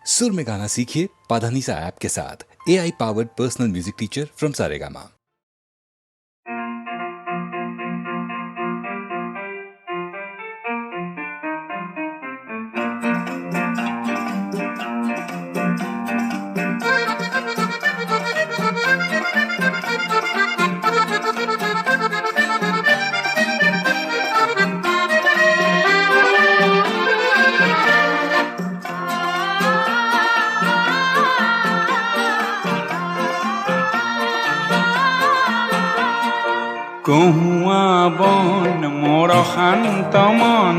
सुर में गाना सीखिए पाधानीसा ऐप के साथ। AI powered personal music teacher from Saregama. কহুয়া বন মোর শান্ত মন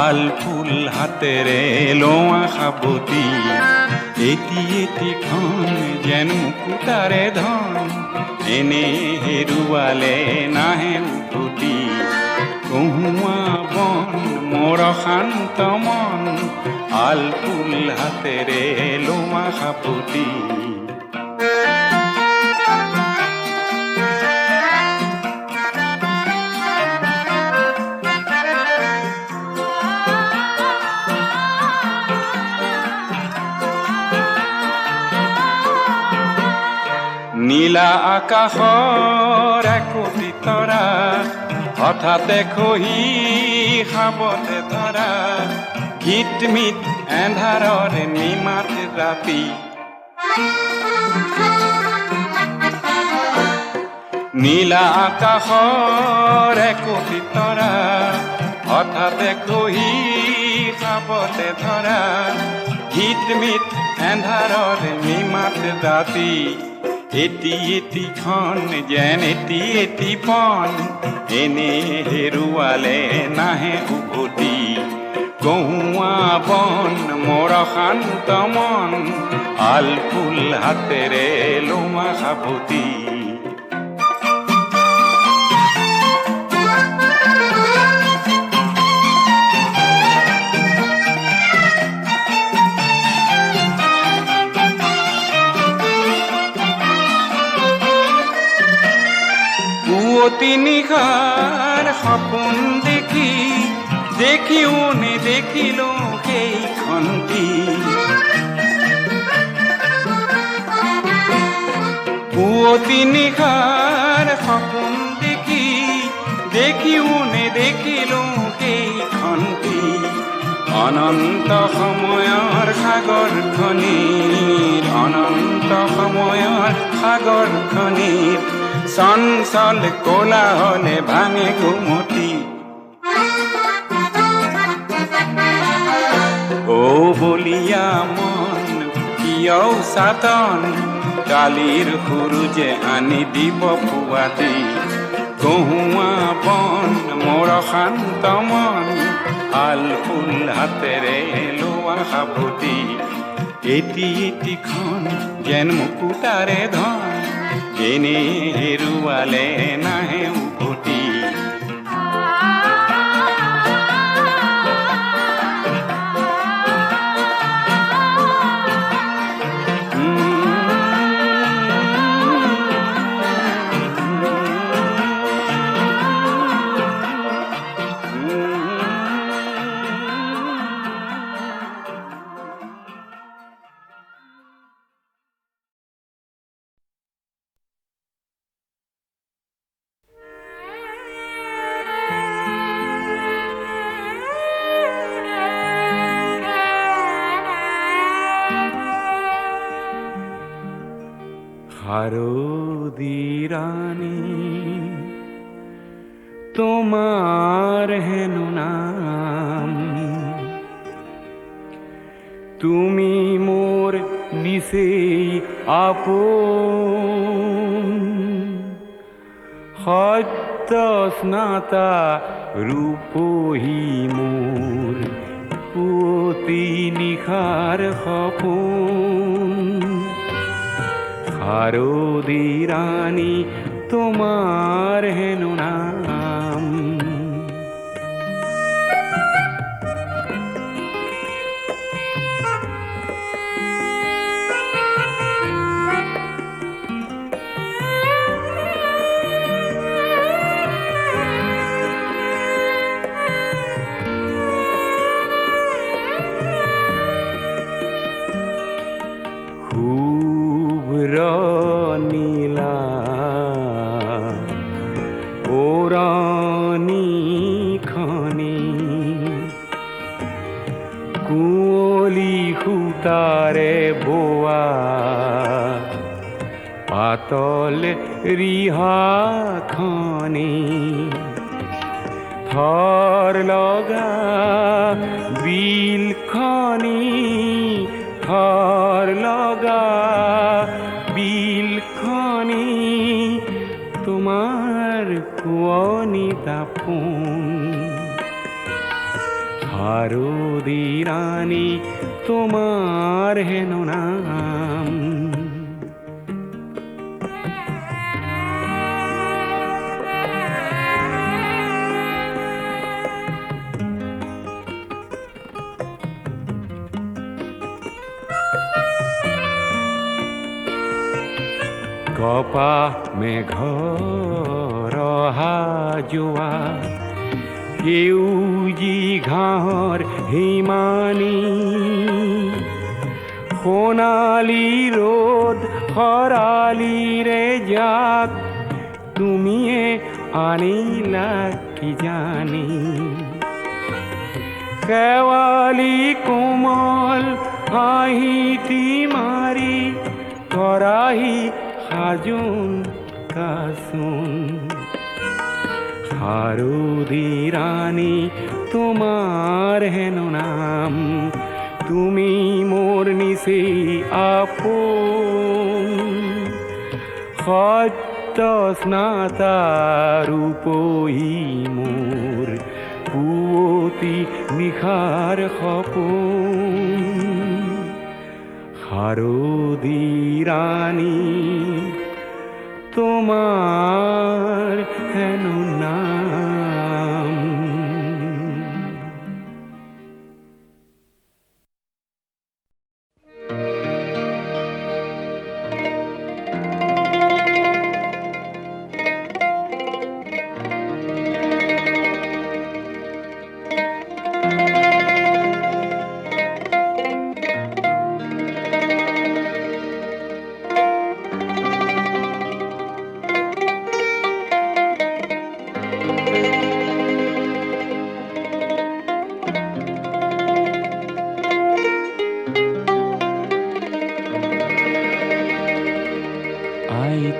আল ফুল হাতেৰে লোৱা সাবতি এটি এটি খন যেন মুকুতাৰে ধন এনে হেৰুৱালে নাহে উভতি। কহুয়া বন মোৰ শান্ত মন আল ফুল হাতেৰে লোৱা সাবতি। নীলা আকাশৰ একোটি তৰা হঠাতে খহি খাবতে ধৰা গীতমিত এন্ধাৰৰ নিমাত ৰাতি। নীলা আকাশৰ একোটি তৰা হঠাতে খহি খাবতে ধৰা গীতমিত এন্ধাৰৰ নিমাত ৰাতি। এটি এটি খন যেন এটি এটি পন এনে হেৰুৱালে নাহে উভতি। কহুৱা বন মোৰ শান্ত মন আল ফুল হাতেৰে লোৱা সাবতি। পুৱতি নিশাৰ সপোন দেখি দেখিও নেদেখিলো সেইখনটি। পুৱতি নিশাৰ সপোন দেখি দেখিও নেদেখিলো সেইখনটি। অনন্ত সময়ৰ সাগৰখনিৰ অনন্ত সময়ৰ সাগৰখনিৰ চঞ্চল কোলাহলে ভাঙে ঘুমতি। ও বলিয়া মন কিয় চাতন কালিৰ সূৰুজে আনি দিব পুৱাতি। কহুৱা বন মোৰ শান্ত মন আল ফুল হাতেৰে লোৱা সাবতি। এটি এটি খন যেন মুকুতাৰে ধন এনে হেৰুৱালে নাহে উভতি। শাৰদী ৰানী তোমাৰ হেন নাম, তুমি মোৰ নিশেই আপন। সত্য স্নাতা ৰূপহী মোৰ পুৱতি নিশাৰ সপোন। শাৰদী ৰানী তোমাৰ হেন নাম। তাৰে বোৱা পাতল ৰিহাখনি থৰ লগা বিলখনি থৰ লগা বিলখনি তোমাৰ শুৱনি দাপোন হাৰুদি ৰাণী তোমাৰ হেনো নাম কপাহ মেঘৰ অহা যোৱা সেউজী ঘাঁহৰ হিমানী সোণালী ৰ'দ খৰালিৰে যাক তুমিয়ে আনিলা কিজানি শেৱালি কোমল হাঁহিটি মাৰি কৰাহি সাজোন কাচোন হাৰুদি ৰাণী তোমাৰ হেনো নাম তুমি মোৰ নিচেই আপোন সত্য স্নাতা ৰূপহী মোৰ পুৱতি নিশাৰ সপোন হাৰুদি ৰাণী তোমাৰ হেনো নাম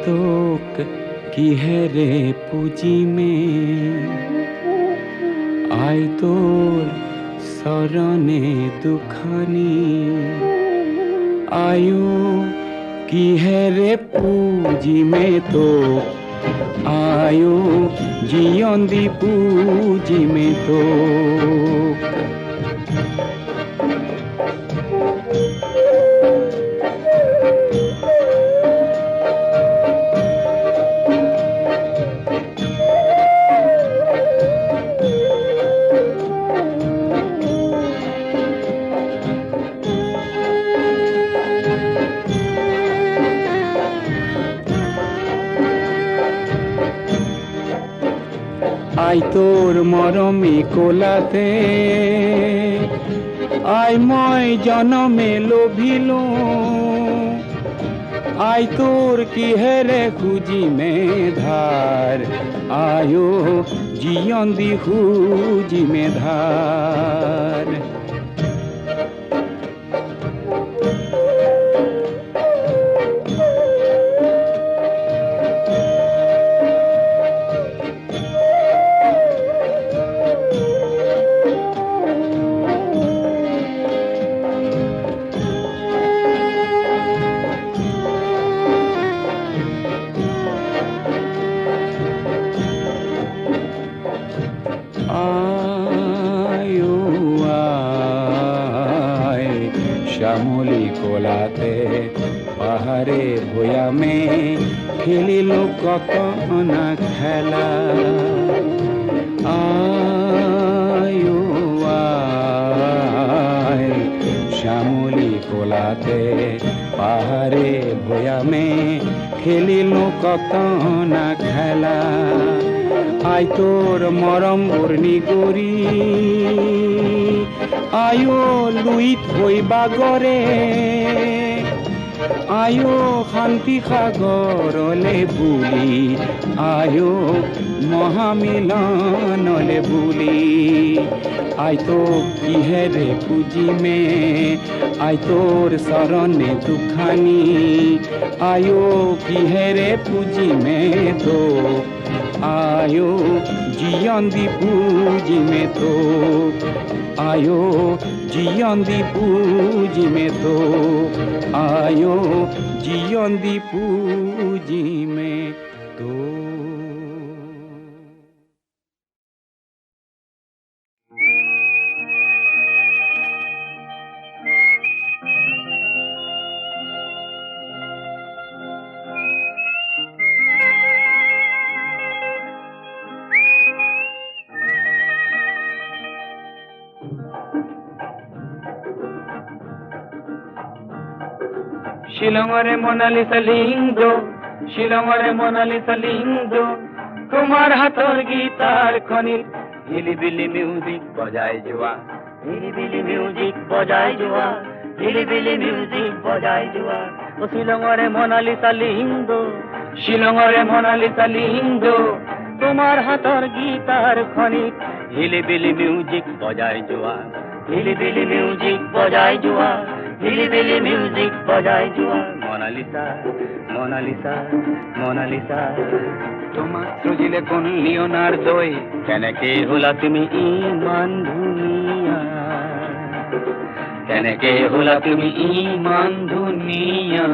তোক কিহেৰে পুজিমে আই তোৰ চৰণে দুখনি আয়ো কিহেৰে পুজিমে তোক আয়ো জীয়ন্দি পুজিমে তোক আই তোৰ মৰমী কোলাতে আই মই জনমে লোভিলো আই তোৰ কিহেৰে খুজিমে ধাৰ আয়ো জীয়ন্দি খুজিমে ধাৰ শ্যামলী কোলাতে পাহাড়ে ভৈয়ামে খেলিলো কত না খেলা আয়ো আয় শ্যামলী কোলাতে পাহাড়ে ভৈয়ামে খেলিলো কত না খেলা আই তোর মরম বর্ণি গরি আয়ো লুই থই বাগরে আয়ো শান্তি সাগৰলে বুলি আয়ো মহামিলনলে বুলি আইতো কিহেৰে পুজিমে আইতোৰ চৰণে দুখানি আয়ো কিহেৰে পুজিমে তো আয়ো জিয়ন্দি পুজিমে তো আয়ো জিয়ন্দি পুজিমে তো আয়ো জিয়ন্দি পুজিমে তো শিলঙৰে মনালিসা লিংগ শিলঙৰে মনালিসা লিংগ তোমাৰ হাতৰ গীতাৰ খনিত হিলিবিলি মিউজিক বজাই যোৱা হিলিবিলি মিউজিক বজাই যোৱা হিলিবিলি মিউজিক বজাই যোৱা ও শিলঙৰে মনালিসা লিংগ শিলঙৰে মনালিসা লিংগ তোমাৰ হাতৰ গীতাৰ খনিত হিলিবিলি মিউজিক বজাই যোৱা হিলিবিলি মিউজিক বজাই যোৱা হিলিবিলি মিউজিক বজাই যোৱা মনালিসা মনালিসা মনালিসা তোমাক সজিলে কোন লিওনার্দোই কেনেকে হলা তুমি ইমান ধুনীয়া কেনেকে হলা তুমি ইমান ধুনীয়া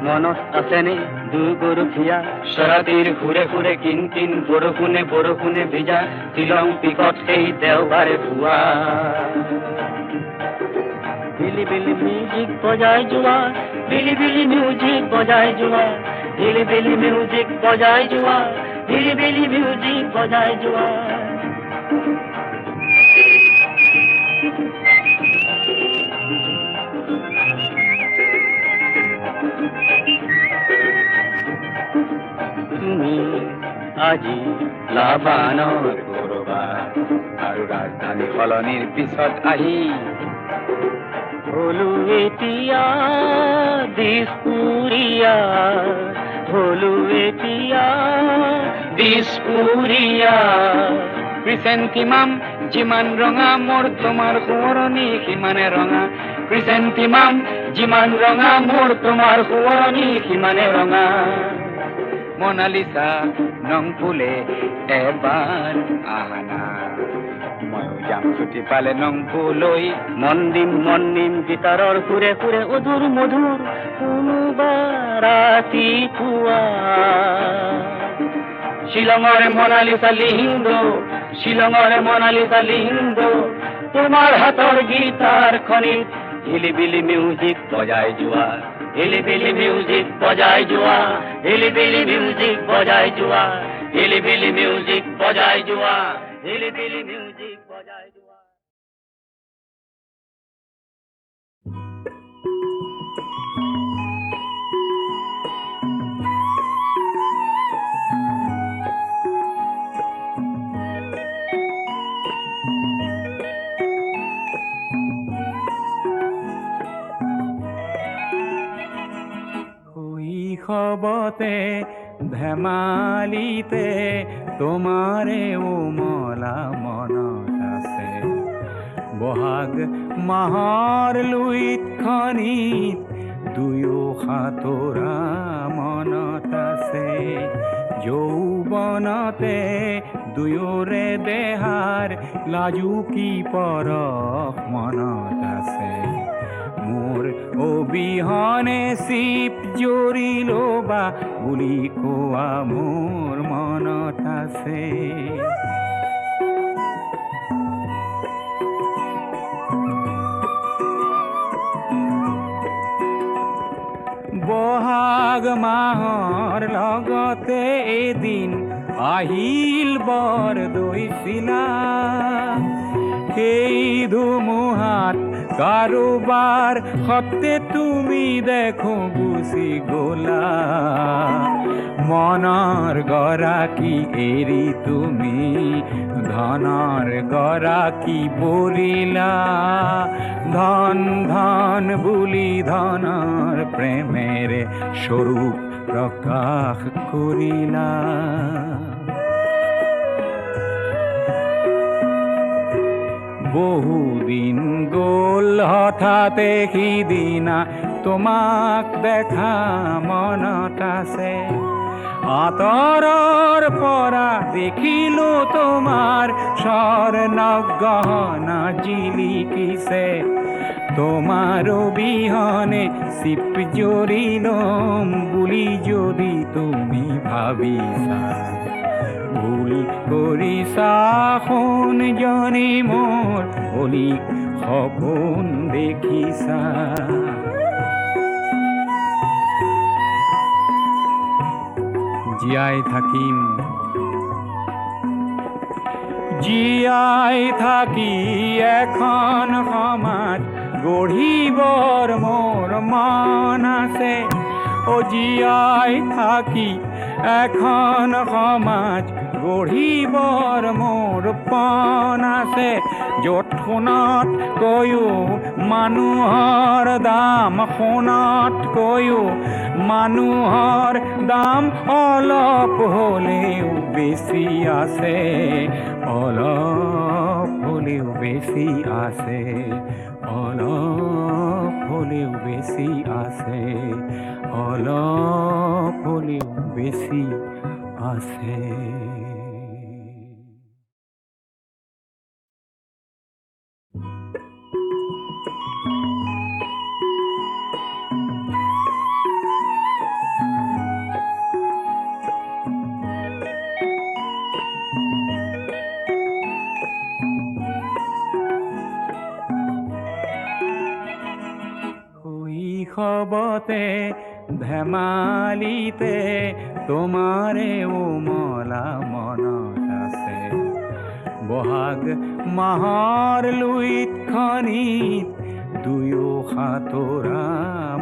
মনত আছেনে দুগৰুখীয়া শৰাতিৰ সুৰে সুৰে কিন কিন বৰষুণে বৰষুণে ভিজা শ্বিলং পিকত সেই দেওবাৰে পুৱা হিলিবিলি মিউজিক বজাই যোৱা হিলিবিলি মিউজিক বজাই যোৱা হিলিবিলি মিউজিক বজাই যোৱা হিলিবিলি মিউজিক বজাই যোৱা তুমি আজি লাভানৰ কৰবাত আৰু ৰাজধানী সলনিৰ পিছত আহি হলো এতিয়া দিছপুৰীয়া হলো এতিয়া দিছপুৰীয়া ক্ৰিচেণ্টিমাম যিমান ৰঙা মোৰ তোমাৰ সোঁৱৰণি সিমানে ৰঙা ক্ৰিচেণ্টিমাম যিমান ৰঙা মোৰ তোমাৰ সোঁৱৰণি সিমানে ৰঙা মনালিসা নং ফুলে এবাৰ আহানা ময়ো যাম ছুটি পালে নং ফুলৈ মন দিম গীতাৰৰ সুৰে সুৰে অধুৰ মধুৰ কোনোবা ৰাতিপুৱা শিলঙৰে মনালিসা লিংগ শিলঙৰে মনালিসা লিংগ তোমাৰ হাতৰ গীতাৰ খনিত হিলিবিলি মিউজিক বজাই যোৱা হিলিবিলি মিউজিক বজাই যোৱা হিলিবিলি মিউজিক বজাই যোৱা হিলিবিলি মিউজিক বজাই যোৱা হিলিবিলি মিউজিক বজাই যোৱা শৈশৱতে ধেমালিতে তোমাৰে উমলা মনত আছে বহাগ মাহৰ লুইত খনিত দুয়ো সাঁতোৰা মনত আছে যৌৱনতে দুয়োৰে দেহাৰ লাজুকী পৰশ মনত আছে মোৰ অবিহনে চিপ জৰিল বা বুলি কোৱা মোৰ মনত আছে বহাগ মাহৰ লগতে এদিন আহিল বৰদৈচিলা সেই ধুমুহাত কাৰোবাৰ সতে তুমি দেখো গুচি গলা মনৰ গৰাকী এৰি তুমি ধনৰ গৰাকী বৰিলা ধন ধন বুলি ধনৰ প্ৰেমেৰে স্বৰূপ প্ৰকাশ কৰিলা বহুদিন গ'ল হঠাতে সিদিনা তোমাক দেখা মনত আছে আঁতৰৰ পৰা দেখিলো তোমাৰ স্বৰ্ণ গহনা জিলিকিছে তোমাৰ অবিহনে চিপ জৰি ল'ম বুলি যদি তুমি ভাবিছা ভুল কৰিছা সোণজনী মোৰ অলিক সপোন দেখিছা জীয়াই থাকিম জীয়াই থাকি এখন সমাজ গঢ়িবৰ মোৰ মন আছে জীয়াই থাকি এখন সমাজ গঢ়িবৰ মোৰ পণ আছে য'ত সোণতকৈও মানুহৰ দাম সোণতকৈও মানুহৰ দাম অলপ হ'লেও বেছি আছে অলপ হ'লেও বেছি আছে অলপ হ'লেও বেছি আছে অলপ হ'লেও বেছি আছে শৈশৱতে ধেমালিতে তোমাৰে উমলা মনত আছে বহাগ মাহৰ লুইতখনিত দুয়ো সাঁতোৰা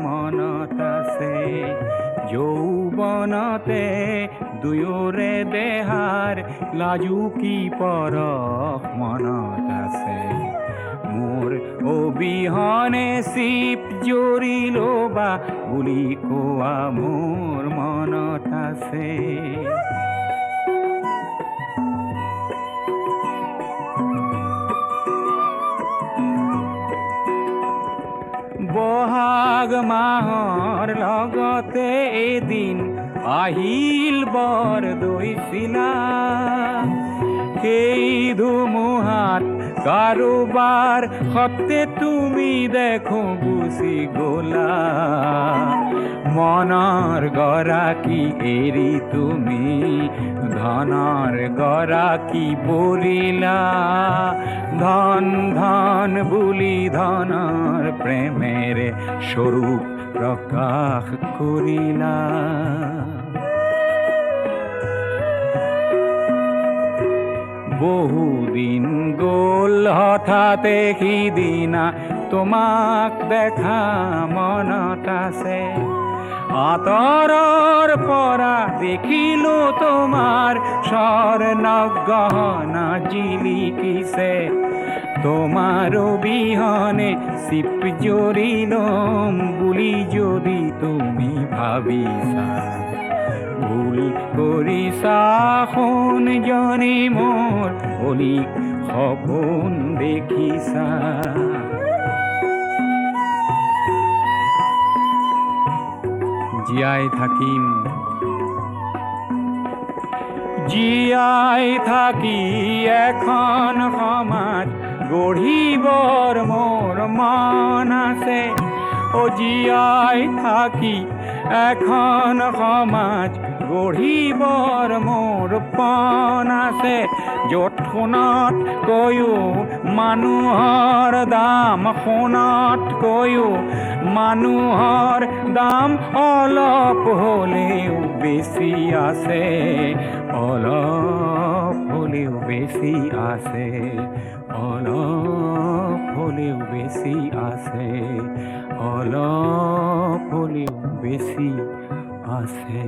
মনত আছে যৌৱনতে দুয়োৰে দেহাৰ লাজুকী পৰশ মনত আছে মোৰ অবিহনে চিপ জৰি ল'বা বুলি কোৱা মোৰ মনত আছে বহাগ মাহৰ লগতে এদিন আহিল বৰদৈচিলা সেই ধুমুহাত কাৰোবাৰ সতে তুমি দেখো গুচি গলা মনৰ গৰাকী এৰি তুমি ধনৰ গৰাকী বৰিলা ধন ধন বুলি ধনৰ প্ৰেমেৰে স্বৰূপ প্ৰকাশ কৰিলা বহুদিন গ'ল হঠাতে সিদিনা তোমাক দেখা মনত আছে আঁতৰৰ পৰা দেখিলো তোমাৰ স্বৰ্ণ গহনা জিলিকিছে তোমাৰ অবিহনে চিপ জৰি ল'ম বুলি যদি তুমি ভাবিছা ভুল কৰিছা সোণজনী মোৰ অলিক সপোন দেখিছা জীয়াই থাকিম জীয়াই থাকি এখন সমাজ গঢ়িবৰ মোৰ মন আছে জীয়াই থাকি এখন সমাজ গঢ়িবৰ মোৰ পণ আছে য'ত সোণতকৈও মানুহৰ দাম সোণতকৈও মানুহৰ দাম অলপ হ'লেও বেছি আছে অলপ হলেও বেশি আছে, অলপ হলেও বেশি আছে, অলপ হলেও বেশি আছে।